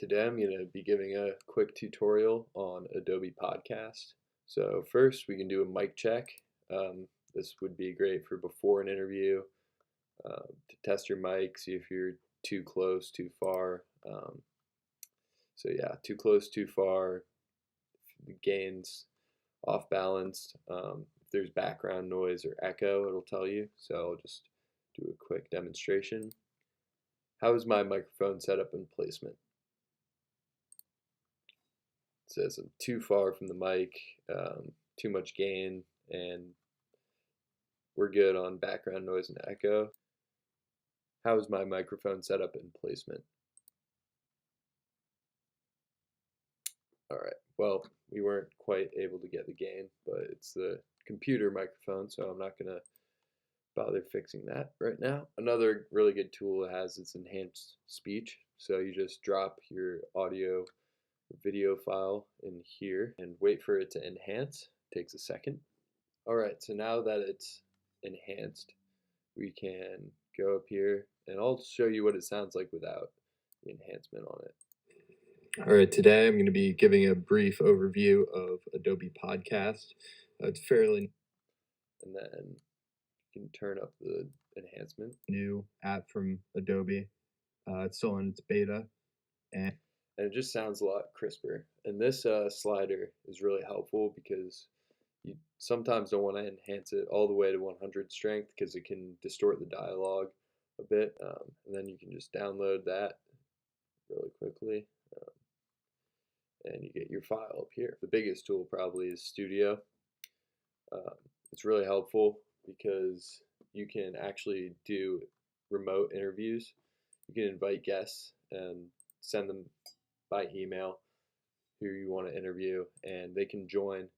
Today I'm going to be giving a quick tutorial on Adobe Podcast. So first we can do a mic check. This would be great for before an interview, to test your mic, see if you're too close, too far. Too close, too far, the gain's off balanced. If there's background noise or echo, it'll tell you. So I'll just do a quick demonstration. How is my microphone setup and placement? It says I'm too far from the mic, too much gain, and we're good on background noise and echo. How is my microphone setup and placement? Alright, well, we weren't quite able to get the gain, but it's the computer microphone, so I'm not going to bother fixing that right now. Another really good tool it has is enhanced speech. So you just drop your audio video file in here and wait for it to enhance. It takes a second. Alright, so now that it's enhanced, we can go up here and I'll show you what it sounds like without the enhancement on it. Alright, today I'm going to be giving a brief overview of Adobe Podcast. It's fairly, and then you can turn up the enhancement. New app from Adobe. It's still in its beta, and it just sounds a lot crisper. And this slider is really helpful because you sometimes don't want to enhance it all the way to 100 strength because it can distort the dialogue a bit. And then you can just download that really quickly, and you get your file up here. The biggest tool probably is Studio. It's really helpful because you can actually do remote interviews. You can invite guests and send them by email who you want to interview, and they can join,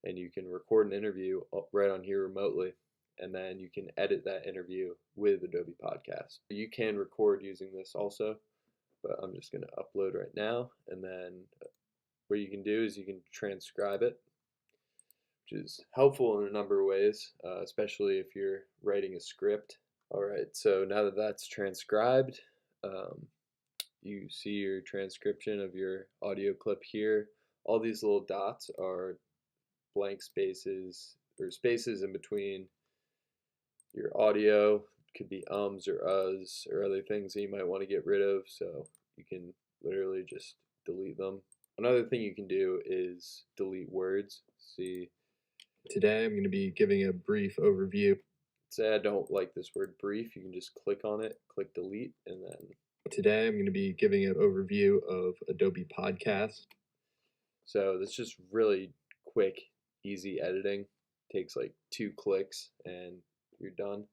and you can record an interview right on here remotely, and then you can edit that interview with Adobe Podcast. You can record using this also, but I'm just going to upload right now, and then what you can do is you can transcribe it, which is helpful in a number of ways, especially if you're writing a script. Alright, so now that that's transcribed, you see your transcription of your audio clip here. All these little dots are blank spaces, or spaces in between your audio. Could be ums or uhs or other things that you might want to get rid of, so you can literally just delete them. Another thing you can do is delete words. See, today I'm going to be giving a brief overview. Say I don't like this word brief, you can just click on it, click delete, and then today I'm going to be giving an overview of Adobe Podcast. So that's just really quick, easy editing. Takes like 2 clicks and you're done.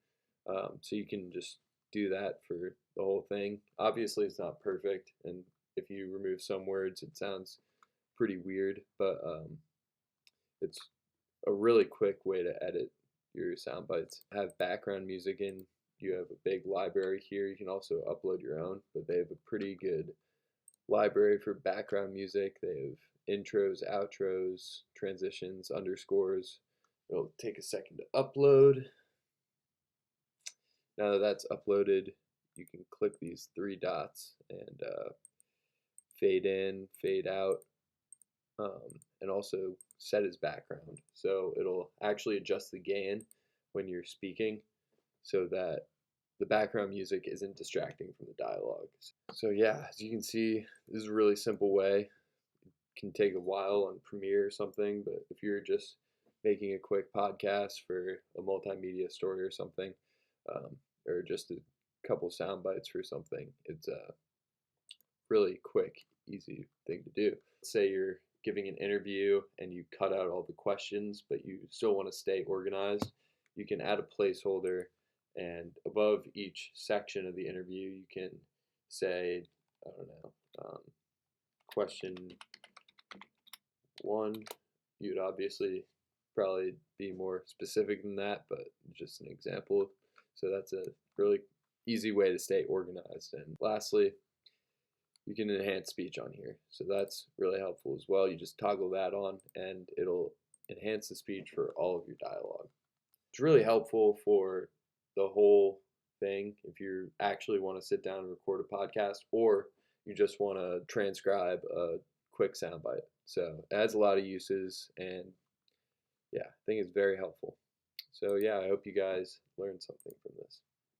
So you can just do that for the whole thing. Obviously it's not perfect, and if you remove some words it sounds pretty weird, but it's a really quick way to edit your sound bites. Have background music in. You have a big library here. You can also upload your own, but they have a pretty good library for background music. They have intros, outros, transitions, underscores. It'll take a second to upload. Now that that's uploaded, you can click these 3 dots and fade in, fade out, and also set as background. So it'll actually adjust the gain when you're speaking so that the background music isn't distracting from the dialogue. So yeah, as you can see, this is a really simple way. It can take a while on Premiere or something, but if you're just making a quick podcast for a multimedia story or something, or just a couple sound bites for something, it's a really quick, easy thing to do. Say you're giving an interview and you cut out all the questions, but you still want to stay organized. You can add a placeholder, and above each section of the interview, you can say, I don't know, question 1. You'd obviously probably be more specific than that, but just an example. So that's a really easy way to stay organized. And lastly, you can enhance speech on here. So that's really helpful as well. You just toggle that on and it'll enhance the speech for all of your dialogue. It's really helpful for the whole thing if you actually want to sit down and record a podcast, or you just want to transcribe a quick soundbite. So it has a lot of uses, and yeah, I think it's very helpful. So yeah, I hope you guys learned something from